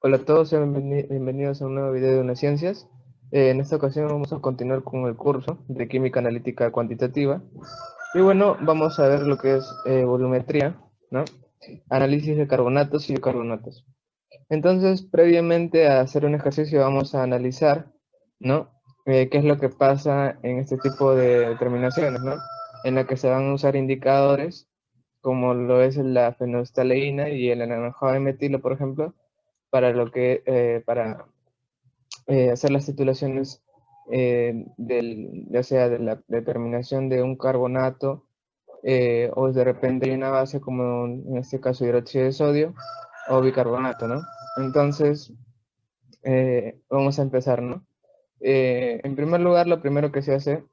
Hola a todos, sean bienvenidos a un nuevo video de Unas Ciencias. En esta ocasión vamos a continuar con el curso de Química Analítica Cuantitativa. Y bueno, vamos a ver lo que es volumetría, ¿no? Análisis de carbonatos y bicarbonatos. Entonces, previamente a hacer un ejercicio vamos a analizar, ¿no? Qué es lo que pasa en este tipo de determinaciones, ¿no? En la que se van a usar indicadores como lo es la fenolftaleína y el anaranjado de metilo, por ejemplo, para hacer las titulaciones ya sea de la determinación de un carbonato o de repente hay una base como en este caso hidróxido de sodio o bicarbonato, ¿no? Entonces, vamos a empezar, ¿no? En primer lugar, lo primero que se hace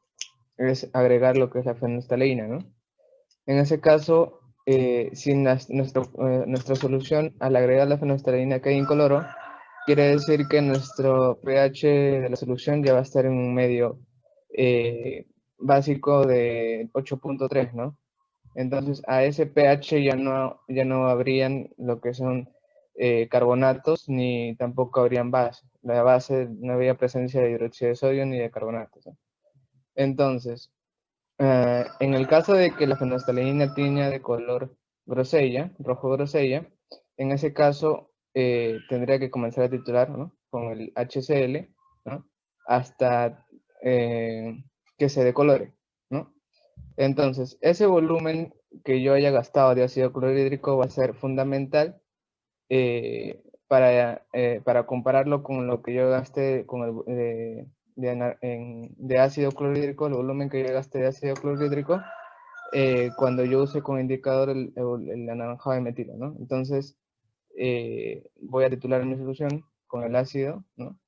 es agregar lo que es la fenolftaleína, ¿no? En ese caso, si nuestra solución al agregar la fenolftaleína queda incoloro, quiere decir que nuestro pH de la solución ya va a estar en un medio básico de 8.3, ¿no? Entonces, a ese pH ya no habrían lo que son carbonatos, ni tampoco habrían base. La base no había presencia de hidróxido de sodio ni de carbonatos, ¿no? Entonces, en el caso de que la fenolftaleína tiña de color grosella, rojo grosella, en ese caso tendría que comenzar a titular, ¿no? Con el HCl, ¿no? Hasta que se decolore, ¿no? Entonces, ese volumen que yo haya gastado de ácido clorhídrico va a ser fundamental para compararlo con lo que yo gasté con de ácido clorhídrico, el volumen que yo gasté de ácido clorhídrico, cuando yo use como indicador el anaranjado de metilo, ¿no? Entonces, voy a titular mi solución con el ácido, ¿no?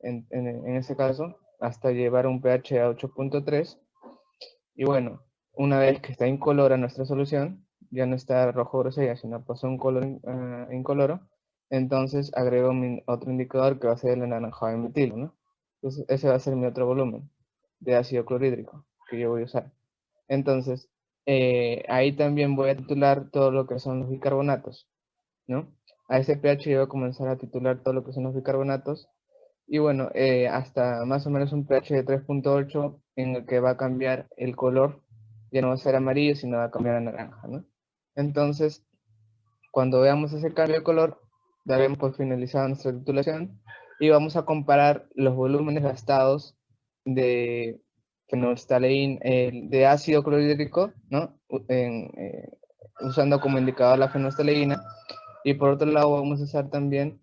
En ese caso, hasta llevar un pH a 8.3. Y bueno, una vez que está incolora nuestra solución, ya no está rojo grosella, sino pasó un color incoloro, entonces agrego mi otro indicador que va a ser el anaranjado de metilo, ¿no? Entonces ese va a ser mi otro volumen de ácido clorhídrico que yo voy a usar. Entonces, ahí también voy a titular todo lo que son los bicarbonatos, ¿no? A ese pH yo voy a comenzar a titular todo lo que son los bicarbonatos y bueno, hasta más o menos un pH de 3.8 en el que va a cambiar el color, ya no va a ser amarillo, sino va a cambiar a naranja, ¿no? Entonces, cuando veamos ese cambio de color, daremos por finalizada nuestra titulación y vamos a comparar los volúmenes gastados de fenolftaleína, de ácido clorhídrico, ¿no? Usando como indicador la fenolftaleína. Y por otro lado, vamos a usar también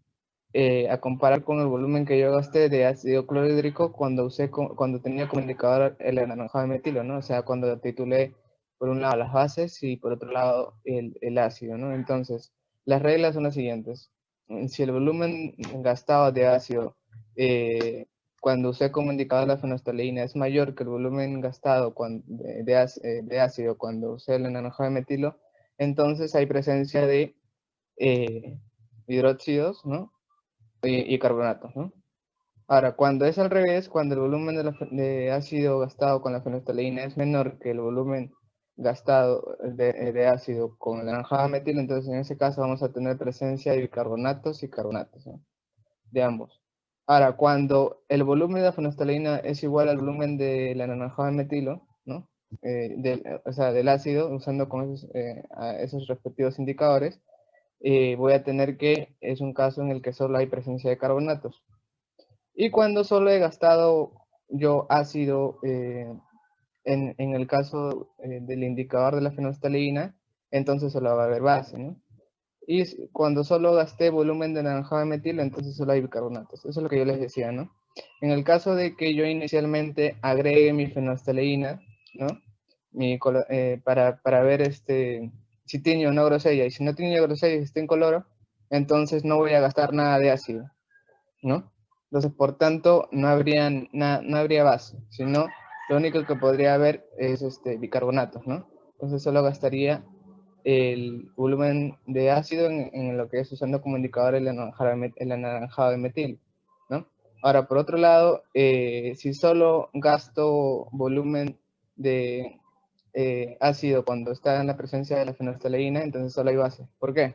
a comparar con el volumen que yo gasté de ácido clorhídrico cuando tenía como indicador el anaranjado de metilo, ¿no? O sea, cuando titulé por un lado las bases y por otro lado el ácido, ¿no? Entonces, las reglas son las siguientes. Si el volumen gastado de ácido cuando usé como indicador la fenolftaleína es mayor que el volumen gastado de ácido cuando usé el anaranjado de metilo, entonces hay presencia de eh, hidróxidos, ¿no? Y carbonatos, ¿no? Ahora, cuando es al revés, cuando el volumen de ácido gastado con la fenolftaleína es menor que el volumen gastado de ácido con el naranjado metilo, entonces en ese caso vamos a tener presencia de bicarbonatos y carbonatos, ¿no? De ambos. Ahora, cuando el volumen de la fenolftaleína es igual al volumen de la naranjado de metilo, ¿no? O sea, del ácido, usando con esos respectivos indicadores, voy a tener que es un caso en el que solo hay presencia de carbonatos. Y cuando solo he gastado yo ácido, en el caso del indicador de la fenolftaleína, entonces solo va a haber base, ¿no? Y cuando solo gasté volumen de naranjado de metilo, entonces solo hay bicarbonatos. Eso es lo que yo les decía, ¿no? En el caso de que yo inicialmente agregue mi fenolftaleína, ¿no? Para ver si tiene o no grosella. Y si no tiene grosella y está incoloro, entonces no voy a gastar nada de ácido, ¿no? Entonces, por tanto, no habría base, sino lo único que podría haber es bicarbonatos, ¿no? Entonces solo gastaría el volumen de ácido en lo que es usando como indicador el anaranjado de metil, ¿no? Ahora, por otro lado, si solo gasto volumen de ácido cuando está en la presencia de la fenolftaleína, entonces solo hay base. ¿Por qué?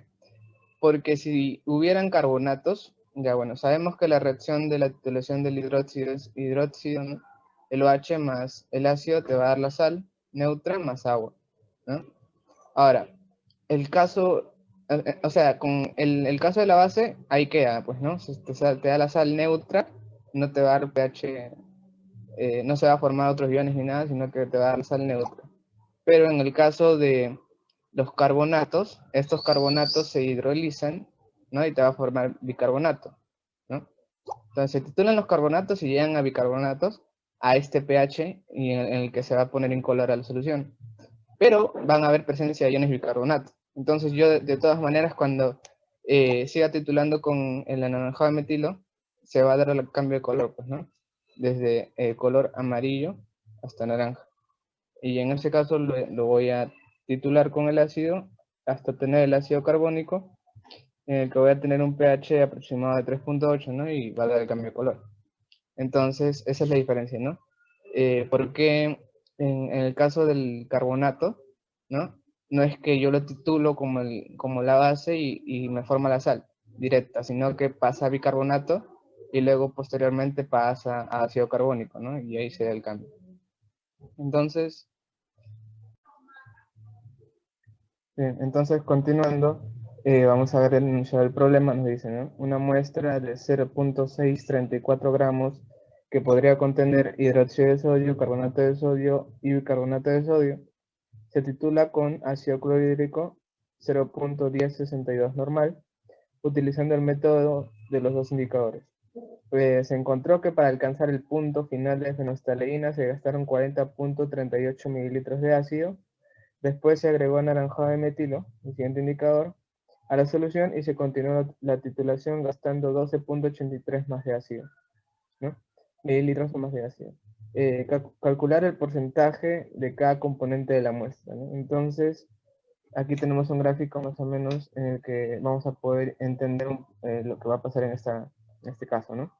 Porque si hubieran carbonatos, Ya, bueno, sabemos que la reacción de la titulación del hidróxido es hidróxido, ¿no? El OH más el ácido te va a dar la sal neutra más agua, ¿no? Ahora, el caso, o sea, con el caso de la base, ahí queda, pues, ¿no? Te da la sal neutra, no te va a dar pH, no se va a formar otros iones ni nada, sino que te va a dar la sal neutra. Pero en el caso de los carbonatos, estos carbonatos se hidrolizan, ¿no? Y te va a formar bicarbonato, ¿no? Entonces se titulan los carbonatos y llegan a bicarbonatos a este pH y en el que se va a poner incolora la solución. Pero van a haber presencia de iones bicarbonato. Entonces yo de todas maneras cuando siga titulando con el anaranjado de metilo, se va a dar el cambio de color, pues, ¿no? Desde color amarillo hasta naranja. Y en ese caso lo voy a titular con el ácido hasta obtener el ácido carbónico, en el que voy a tener un pH aproximado de 3.8, ¿no? Y va a dar el cambio de color. Entonces, esa es la diferencia, ¿no? Porque en el caso del carbonato, ¿no? No es que yo lo titulo como la base y me forma la sal directa, sino que pasa a bicarbonato y luego posteriormente pasa a ácido carbónico, ¿no? Y ahí se da el cambio. Entonces, bien, entonces continuando, vamos a ver el enunciado del problema. Nos dice, ¿no? Una muestra de 0.634 gramos que podría contener hidróxido de sodio, carbonato de sodio y bicarbonato de sodio, se titula con ácido clorhídrico 0.1062 normal, utilizando el método de los dos indicadores. Pues se encontró que para alcanzar el punto final de fenolftaleína se gastaron 40.38 mililitros de ácido. Después se agregó anaranjado de metilo, el siguiente indicador, a la solución y se continuó la titulación gastando 12.83 más de ácido, ¿no? Mililitros más de ácido. Calcular el porcentaje de cada componente de la muestra, ¿no? Entonces, aquí tenemos un gráfico más o menos en el que vamos a poder entender lo que va a pasar en este caso, ¿no?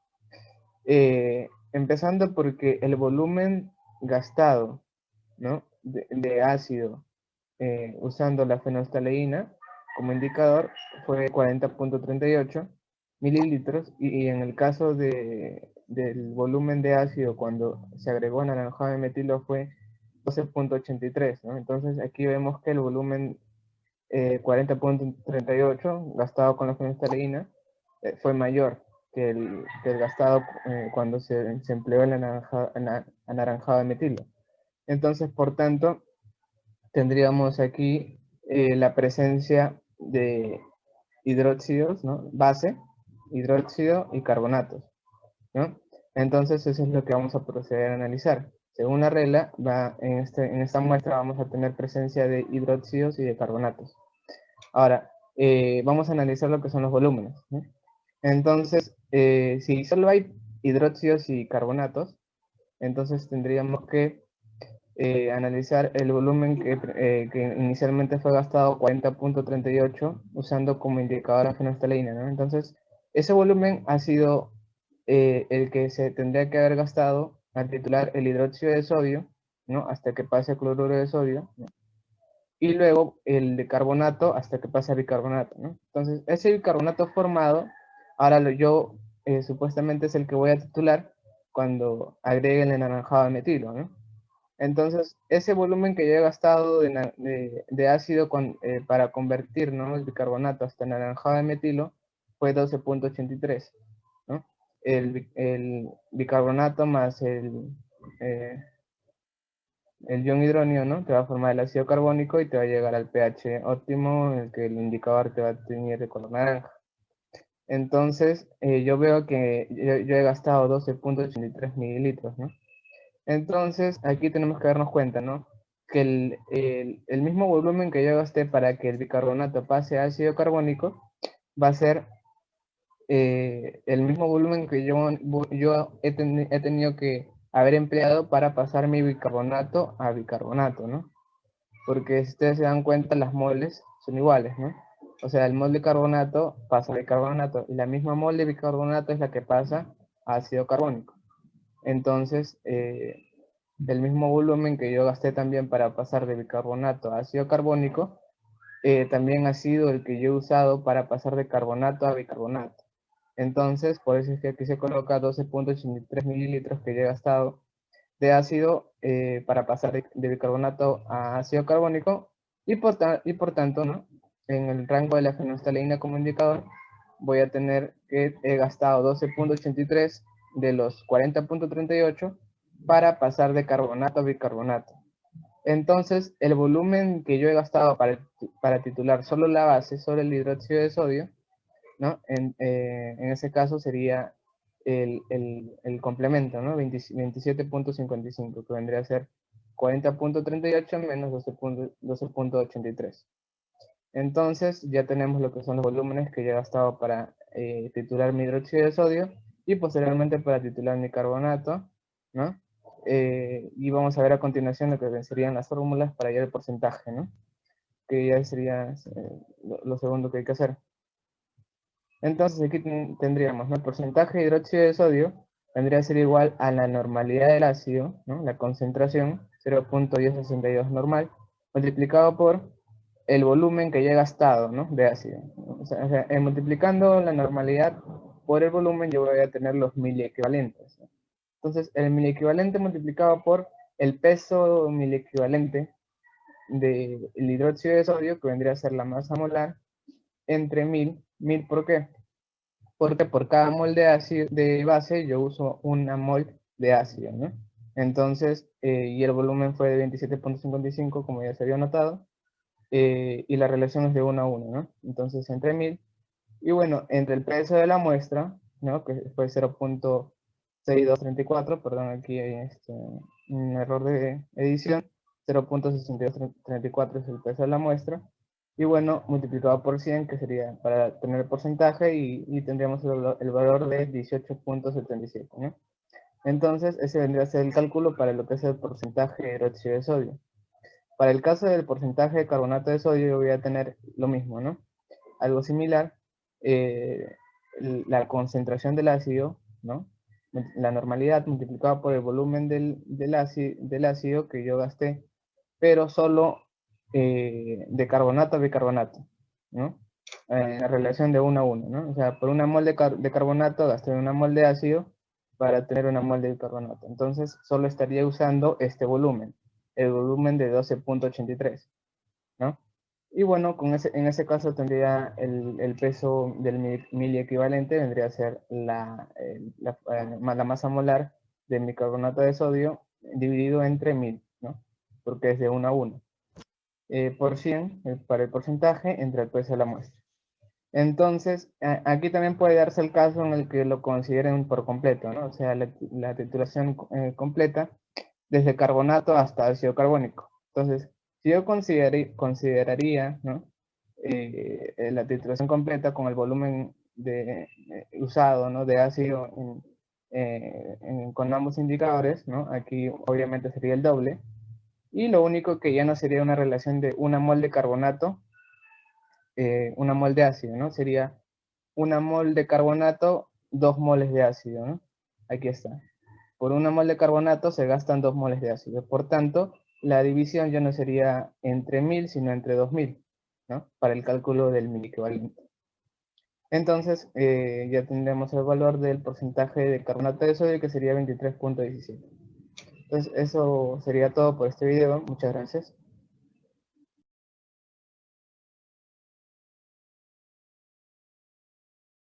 Empezando porque el volumen gastado, ¿no? de ácido usando la fenolftaleína como indicador fue 40.38 mililitros y en el caso del volumen de ácido cuando se agregó anaranjado de metilo fue 12.83, ¿no? Entonces aquí vemos que el volumen 40.38 gastado con la fenolftaleína fue mayor que el gastado cuando se empleó el anaranjado de metilo. Entonces, por tanto, tendríamos aquí la presencia de hidróxidos, ¿no? Base, hidróxido y carbonatos, ¿no? Entonces eso es lo que vamos a proceder a analizar. Según la regla, en esta muestra vamos a tener presencia de hidróxidos y de carbonatos. Ahora, vamos a analizar lo que son los volúmenes, ¿no? Entonces, si solo hay hidróxidos y carbonatos, entonces tendríamos que analizar el volumen que inicialmente fue gastado 40.38 usando como indicador la fenolftaleína, ¿no? Entonces, ese volumen ha sido el que se tendría que haber gastado al titular el hidróxido de sodio, ¿no? Hasta que pase a cloruro de sodio, ¿no? Y luego el de carbonato hasta que pase a bicarbonato, ¿no? Entonces, ese bicarbonato formado, ahora yo supuestamente es el que voy a titular cuando agregue el anaranjado de metilo, ¿no? Entonces, ese volumen que yo he gastado de ácido para convertir, ¿no? el bicarbonato hasta anaranjado de metilo fue 12.83, ¿no? El bicarbonato más eh, el ion hidrónio, ¿no? Te va a formar el ácido carbónico y te va a llegar al pH óptimo en el que el indicador te va a tener de color naranja. Entonces, yo veo que yo he gastado 12.83 mililitros, ¿no? Entonces, aquí tenemos que darnos cuenta, ¿no? Que el mismo volumen que yo gasté para que el bicarbonato pase a ácido carbónico va a ser el mismo volumen que yo he tenido que haber empleado para pasar mi bicarbonato a bicarbonato, ¿no? Porque si ustedes se dan cuenta, las moles son iguales, ¿no? O sea, el mol de carbonato pasa a bicarbonato y la misma mol de bicarbonato es la que pasa a ácido carbónico. Entonces, del mismo volumen que yo gasté también para pasar de bicarbonato a ácido carbónico, también ha sido el que yo he usado para pasar de carbonato a bicarbonato. Entonces, por eso es que aquí se coloca 12.83 mililitros que ya he gastado de ácido para pasar de bicarbonato a ácido carbónico y por tanto, ¿no? En el rango de la fenolftaleína como indicador voy a tener que he gastado 12.83 de los 40.38 para pasar de carbonato a bicarbonato. Entonces, el volumen que yo he gastado para titular solo la base, solo el hidróxido de sodio, ¿no? En ese caso sería el complemento, ¿no? 27.55, que vendría a ser 40.38 menos 12.83. Entonces ya tenemos lo que son los volúmenes que ya he gastado para titular mi hidróxido de sodio y posteriormente para titular mi carbonato, ¿no? Y vamos a ver a continuación lo que serían las fórmulas para hallar el porcentaje, ¿no? Que ya sería lo segundo que hay que hacer. Entonces aquí tendríamos, ¿no? El porcentaje de hidróxido de sodio vendría a ser igual a la normalidad del ácido, ¿no? La concentración, 0.1062 normal, multiplicado por el volumen que ya he gastado, ¿no? De ácido. O sea, multiplicando la normalidad por el volumen, yo voy a tener los miliequivalentes, ¿no? Entonces, el miliequivalente multiplicado por el peso miliequivalente del hidróxido de sodio, que vendría a ser la masa molar, entre 1000, ¿por qué? Porque por cada mol de ácido de base yo uso una mol de ácido, ¿no? Entonces, y el volumen fue de 27.55, como ya se había notado, y la relación es de 1 a 1, ¿no? Entonces, entre 1000, y bueno, entre el peso de la muestra, ¿no? Que fue 0.6234, perdón, aquí hay un error de edición, 0.6234 es el peso de la muestra, y bueno, multiplicado por 100, que sería para tener el porcentaje, y tendríamos el valor de 18.77, ¿no? Entonces, ese vendría a ser el cálculo para lo que es el porcentaje de hidróxido de sodio. Para el caso del porcentaje de carbonato de sodio, yo voy a tener lo mismo, ¿no? Algo similar, eh, la concentración del ácido, ¿no? La normalidad multiplicada por el volumen del ácido que yo gasté, pero solo de carbonato a bicarbonato, ¿no? En la relación de 1 a 1, ¿no? O sea, por una mol de carbonato gasté una mol de ácido para tener una mol de bicarbonato. Entonces, solo estaría usando este volumen, el volumen de 12.83, ¿no? Y bueno, en ese caso tendría el peso del mili equivalente, vendría a ser la masa molar del bicarbonato de sodio dividido entre 1000, ¿no? Porque es de 1 a 1. Por 100 para el porcentaje entre el peso de la muestra. Entonces, aquí también puede darse el caso en el que lo consideren por completo, ¿no? O sea, la titulación completa desde carbonato hasta ácido carbónico. Entonces, si yo consideraría, ¿no? La titulación completa con el volumen usado, ¿no? De ácido con ambos indicadores, ¿no? Aquí obviamente sería el doble. Y lo único que ya no sería una relación de una mol de carbonato, una mol de ácido, ¿no? Sería una mol de carbonato, 2 moles de ácido, ¿no? Aquí está. Por una mol de carbonato se gastan 2 moles de ácido. Por tanto, la división ya no sería entre 1000, sino entre 2000, ¿no? Para el cálculo del mil equivalente. Entonces, ya tendremos el valor del porcentaje de carbonato de sodio, que sería 23.17. Entonces, eso sería todo por este video. Muchas gracias.